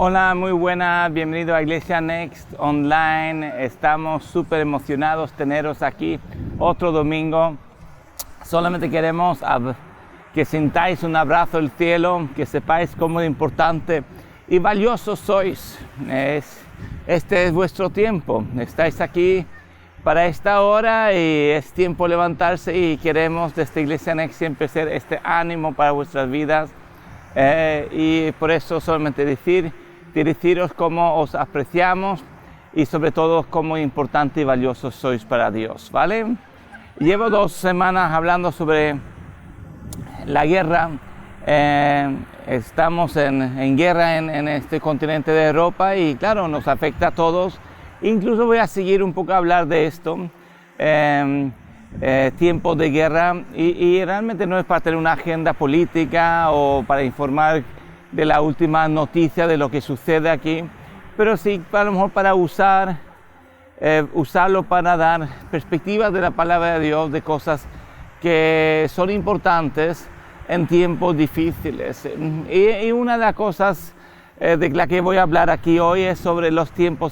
Hola, muy buena, bienvenido a Iglesia Next Online. Estamos súper emocionados de teneros aquí otro domingo. Solamente queremos que sintáis un abrazo del cielo, que sepáis cómo importante y valiosos sois. Este es vuestro tiempo, estáis aquí para esta hora y es tiempo de levantarse y queremos desde Iglesia Next siempre ser este ánimo para vuestras vidas. Y por eso solamente deciros cómo os apreciamos y sobre todo cómo importante y valiosos sois para Dios, ¿vale? Llevo 2 semanas hablando sobre la guerra. Estamos en guerra en este continente de Europa y claro, nos afecta a todos. Incluso voy a seguir un poco a hablar de esto. Tiempo de guerra y realmente no es para tener una agenda política o para informar de la última noticia de lo que sucede aquí, pero sí a lo mejor para usarlo para dar perspectivas de la palabra de Dios, de cosas que son importantes en tiempos difíciles. Y una de las cosas de la que voy a hablar aquí hoy es sobre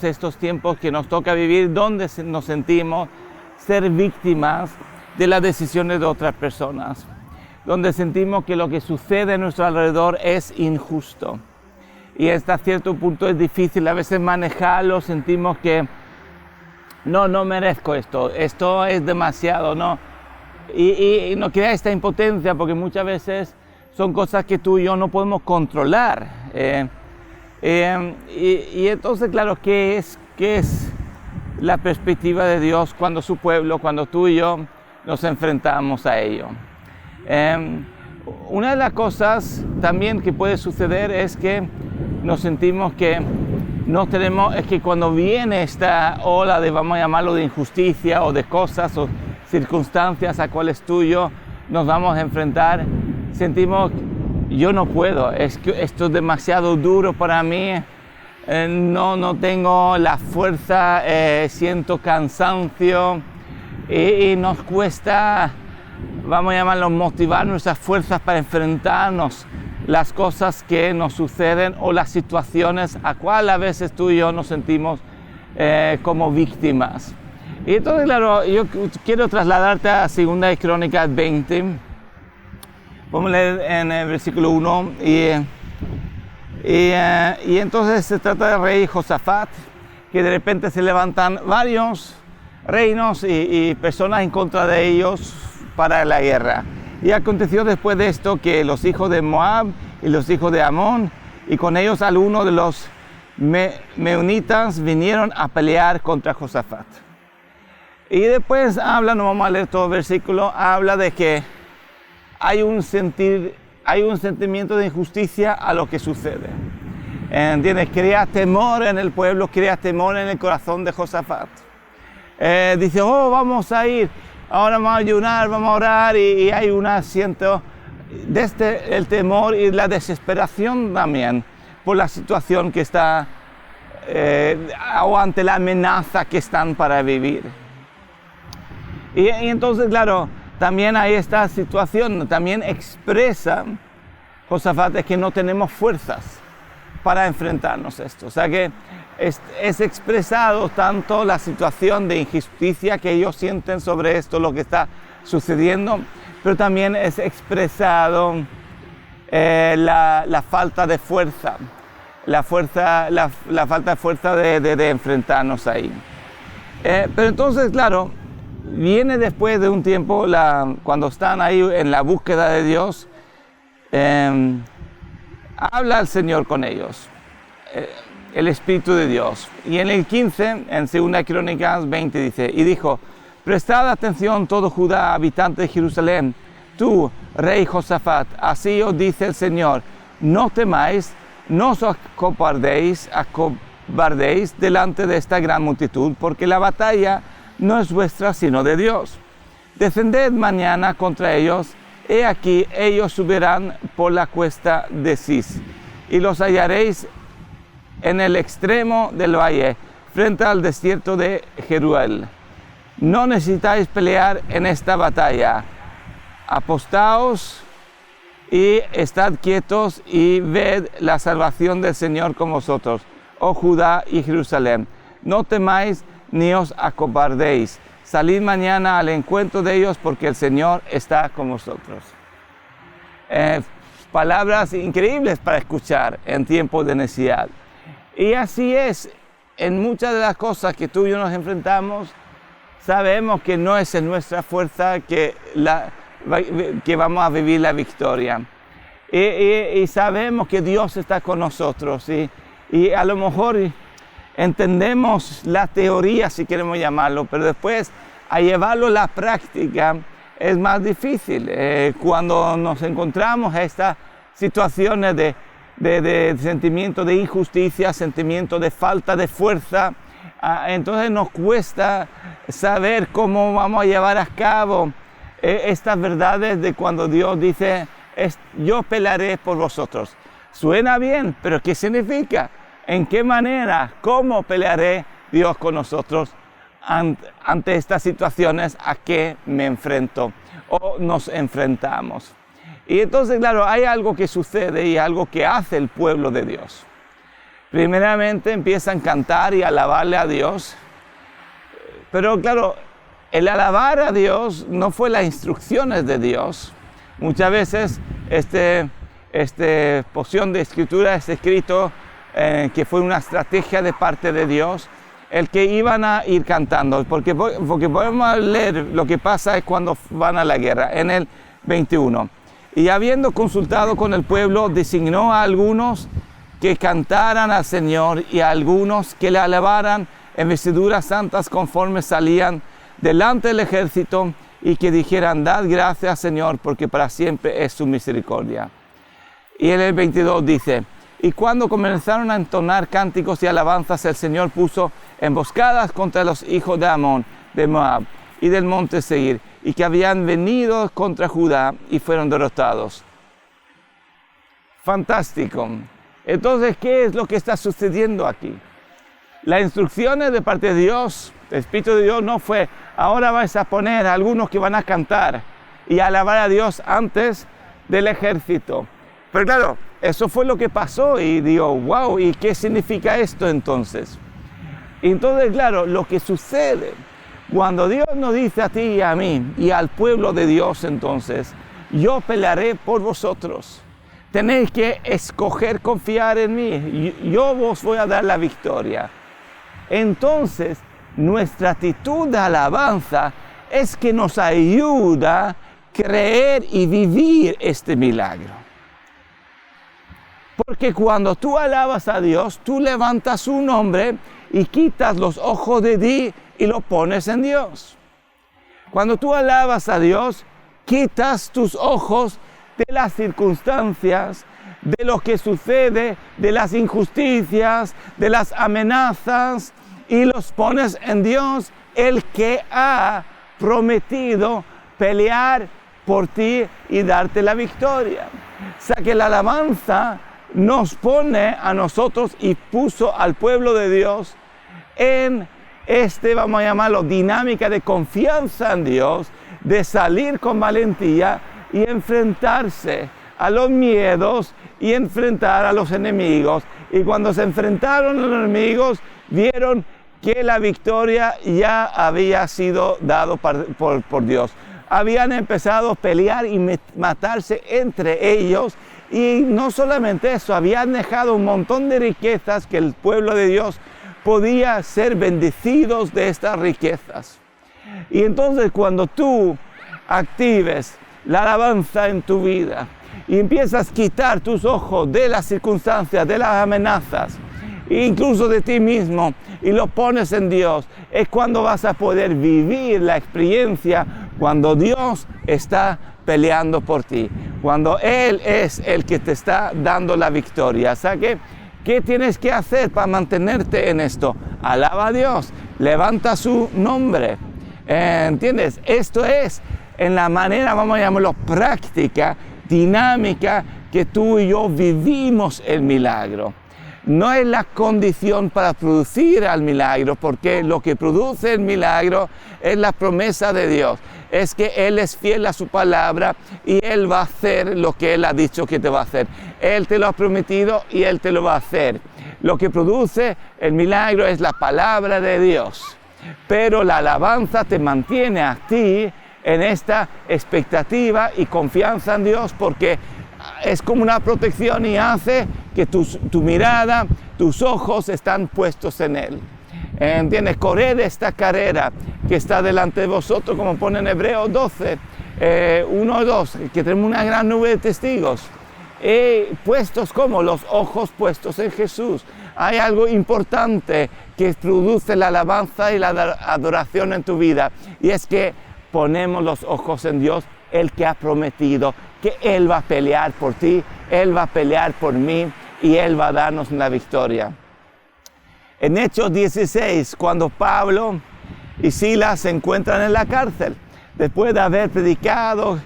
estos tiempos que nos toca vivir, donde nos sentimos ser víctimas de las decisiones de otras personas, donde sentimos que lo que sucede a nuestro alrededor es injusto y hasta cierto punto es difícil a veces manejarlo, sentimos que no merezco esto es demasiado, ¿no? Y nos crea esta impotencia porque muchas veces son cosas que tú y yo no podemos controlar. Y entonces, claro, ¿qué es la perspectiva de Dios cuando su pueblo, cuando tú y yo nos enfrentamos a ello? Una de las cosas también que puede suceder es que nos sentimos que es que cuando viene esta ola de, vamos a llamarlo, de injusticia o de cosas o circunstancias a cuales tú y yo nos vamos a enfrentar, sentimos, yo no puedo, es que esto es demasiado duro para mí, no tengo la fuerza, siento cansancio y nos cuesta, vamos a llamarlo, motivar nuestras fuerzas para enfrentarnos las cosas que nos suceden o las situaciones a cuales a veces tú y yo nos sentimos como víctimas. Y entonces, claro, yo quiero trasladarte a 2 Crónicas 20. Vamos a leer en el versículo 1 y entonces se trata del rey Josafat, que de repente se levantan varios reinos y personas en contra de ellos para la guerra. Y aconteció después de esto que los hijos de Moab y los hijos de Amón y con ellos algunos de los meunitas vinieron a pelear contra Josafat. Y después no vamos a leer todo el versículo, habla de que hay un sentimiento de injusticia a lo que sucede. ¿Entiendes? Crea temor en el pueblo, crea temor en el corazón de Josafat. Dice, vamos a ir, ahora vamos a ayunar, vamos a orar, y hay un asiento desde el temor y la desesperación también por la situación que está, o ante la amenaza que están para vivir. Y entonces, claro, también hay esta situación, también expresa Josafat de que no tenemos fuerzas para enfrentarnos a esto. O sea que es expresado tanto la situación de injusticia que ellos sienten sobre esto, lo que está sucediendo, pero también es expresado la falta de fuerza, la falta de fuerza de enfrentarnos ahí. Pero entonces, claro, viene después de un tiempo, cuando están ahí en la búsqueda de Dios, habla el Señor con ellos, el Espíritu de Dios. Y en el 15, en 2 Crónicas 20 dice, y dijo, prestad atención todo Judá, habitante de Jerusalén, tú, rey Josafat, así os dice el Señor, no temáis, no os acobardéis delante de esta gran multitud, porque la batalla no es vuestra sino de Dios. Descended mañana contra ellos, he aquí ellos subirán por la cuesta de Cis, y los hallaréis en el extremo del valle, frente al desierto de Jeruel. No necesitáis pelear en esta batalla. Apostaos y estad quietos y ved la salvación del Señor con vosotros, oh Judá y Jerusalén. No temáis ni os acobardéis. Salid mañana al encuentro de ellos porque el Señor está con vosotros. Palabras increíbles para escuchar en tiempos de necesidad. Y así es, en muchas de las cosas que tú y yo nos enfrentamos, sabemos que no es en nuestra fuerza que vamos a vivir la victoria. Y sabemos que Dios está con nosotros. Y a lo mejor entendemos la teoría, si queremos llamarlo, pero después a llevarlo a la práctica es más difícil. Cuando nos encontramos en estas situaciones de sentimiento de injusticia, sentimiento de falta de fuerza, entonces nos cuesta saber cómo vamos a llevar a cabo estas verdades de cuando Dios dice, yo pelearé por vosotros. Suena bien, pero ¿qué significa? ¿En qué manera? ¿Cómo pelearé Dios con nosotros ante estas situaciones a que me enfrento o nos enfrentamos? Y entonces, claro, hay algo que sucede y algo que hace el pueblo de Dios. Primeramente empiezan a cantar y alabarle a Dios. Pero claro, el alabar a Dios no fue las instrucciones de Dios. Muchas veces esta porción de escritura es escrito que fue una estrategia de parte de Dios, el que iban a ir cantando, porque podemos leer lo que pasa es cuando van a la guerra, en el 21. Y habiendo consultado con el pueblo, designó a algunos que cantaran al Señor y a algunos que le alabaran en vestiduras santas conforme salían delante del ejército y que dijeran, dad gracias Señor, porque para siempre es su misericordia. Y en el 22 dice, y cuando comenzaron a entonar cánticos y alabanzas, el Señor puso emboscadas contra los hijos de Amón, de Moab y del monte Seir, y que habían venido contra Judá y fueron derrotados. Fantástico. Entonces, ¿qué es lo que está sucediendo aquí? Las instrucciones de parte de Dios, el Espíritu de Dios no fue, ahora vais a poner a algunos que van a cantar y alabar a Dios antes del ejército. Pero claro, eso fue lo que pasó y digo, wow, ¿y qué significa esto entonces? Entonces, claro, lo que sucede cuando Dios nos dice a ti y a mí y al pueblo de Dios entonces, yo pelearé por vosotros. Tenéis que escoger confiar en mí, yo os voy a dar la victoria. Entonces, nuestra actitud de alabanza es que nos ayuda a creer y vivir este milagro. Porque cuando tú alabas a Dios, tú levantas su nombre y quitas los ojos de ti y lo pones en Dios. Cuando tú alabas a Dios, quitas tus ojos de las circunstancias, de lo que sucede, de las injusticias, de las amenazas, y los pones en Dios, el que ha prometido pelear por ti y darte la victoria. O sea que la alabanza nos pone a nosotros y puso al pueblo de Dios en vamos a llamarlo, dinámica de confianza en Dios, de salir con valentía y enfrentarse a los miedos y enfrentar a los enemigos. Y cuando se enfrentaron a los enemigos, vieron que la victoria ya había sido dado por Dios. Habían empezado a pelear y matarse entre ellos. Y no solamente eso, habían dejado un montón de riquezas que el pueblo de Dios podía ser bendecidos de estas riquezas. Y entonces cuando tú actives la alabanza en tu vida y empiezas a quitar tus ojos de las circunstancias, de las amenazas, incluso de ti mismo, y lo pones en Dios, es cuando vas a poder vivir la experiencia cuando Dios está peleando por ti, cuando Él es el que te está dando la victoria. O sea que, ¿qué tienes que hacer para mantenerte en esto? Alaba a Dios, levanta su nombre. ¿Entiendes? Esto es en la manera, vamos a llamarlo, práctica, dinámica, que tú y yo vivimos el milagro. no es la condición para producir el milagro, porque lo que produce el milagro es la promesa de Dios. Es que Él es fiel a su palabra y Él va a hacer lo que Él ha dicho que te va a hacer. Él te lo ha prometido y Él te lo va a hacer. Lo que produce el milagro es la palabra de Dios. Pero la alabanza te mantiene a ti en esta expectativa y confianza en Dios, porque es como una protección y hace que tu mirada, tus ojos están puestos en Él. ¿Entiendes? Corred esta carrera que está delante de vosotros, como pone en Hebreos 12, 1 o 2, que tenemos una gran nube de testigos. Puestos como los ojos puestos en Jesús. Hay algo importante que produce la alabanza y la adoración en tu vida, y es que ponemos los ojos en Dios, el que ha prometido que Él va a pelear por ti, Él va a pelear por mí y Él va a darnos la victoria. En Hechos 16, cuando Pablo y Silas se encuentran en la cárcel, después de haber predicado,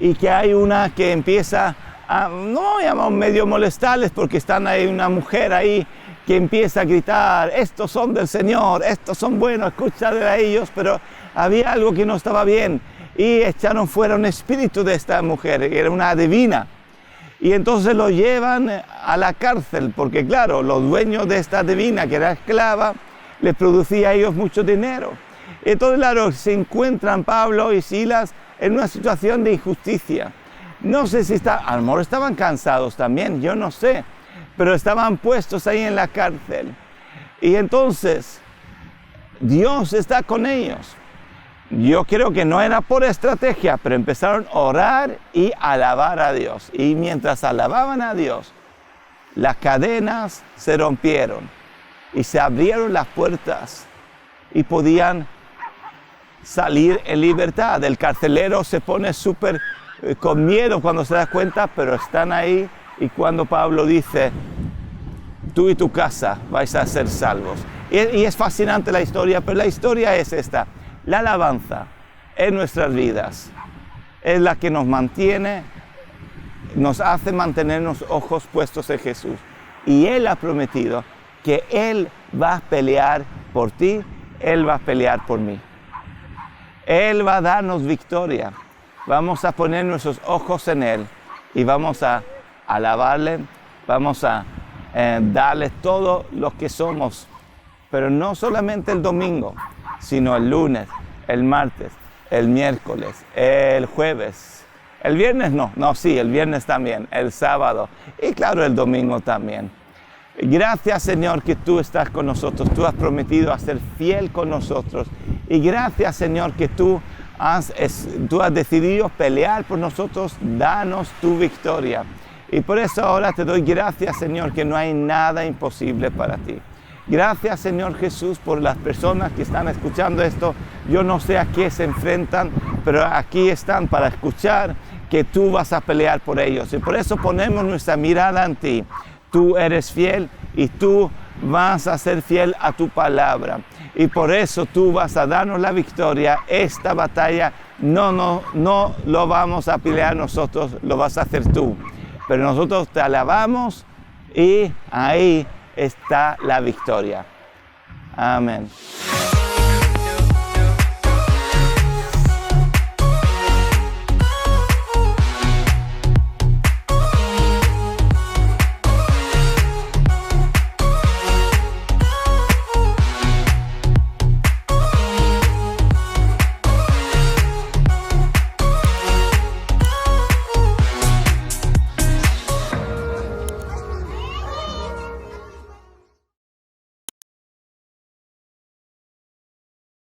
y que hay una que empieza a, no llamamos medio molestarles, porque están ahí una mujer ahí que empieza a gritar, estos son del Señor, estos son buenos, escuchad a ellos, pero había algo que no estaba bien, y echaron fuera un espíritu de esta mujer, que era una adivina, y entonces lo llevan a la cárcel, porque claro, los dueños de esta adivina, que era esclava, les producía a ellos mucho dinero. Entonces claro, se encuentran Pablo y Silas en una situación de injusticia. No sé si a lo mejor estaban cansados también, yo no sé, pero estaban puestos ahí en la cárcel. Y entonces, Dios está con ellos. Yo creo que no era por estrategia, pero empezaron a orar y alabar a Dios. Y mientras alababan a Dios, las cadenas se rompieron y se abrieron las puertas y podían salir en libertad. El carcelero se pone súper con miedo cuando se da cuenta, pero están ahí, y cuando Pablo dice, tú y tu casa vais a ser salvos. Y es fascinante la historia, pero la historia es esta. La alabanza en nuestras vidas es la que nos mantiene, nos hace mantenernos ojos puestos en Jesús. Y Él ha prometido que Él va a pelear por ti, Él va a pelear por mí. Él va a darnos victoria. Vamos a poner nuestros ojos en Él y vamos a alabarle, vamos a darle todo lo que somos, pero no solamente el domingo, sino el lunes, el martes, el miércoles, el jueves, el viernes sí, el viernes también, el sábado y claro, el domingo también. Gracias, Señor, que tú estás con nosotros, tú has prometido a ser fiel con nosotros, y gracias, Señor, que tú has decidido pelear por nosotros, danos tu victoria. Y por eso ahora te doy gracias, Señor, que no hay nada imposible para ti. Gracias, Señor Jesús, por las personas que están escuchando esto. Yo no sé a qué se enfrentan, pero aquí están para escuchar que tú vas a pelear por ellos. Y por eso ponemos nuestra mirada en ti. Tú eres fiel y tú vas a ser fiel a tu palabra. Y por eso tú vas a darnos la victoria. Esta batalla no lo vamos a pelear nosotros, lo vas a hacer tú. Pero nosotros te alabamos y ahí está la victoria. Amén.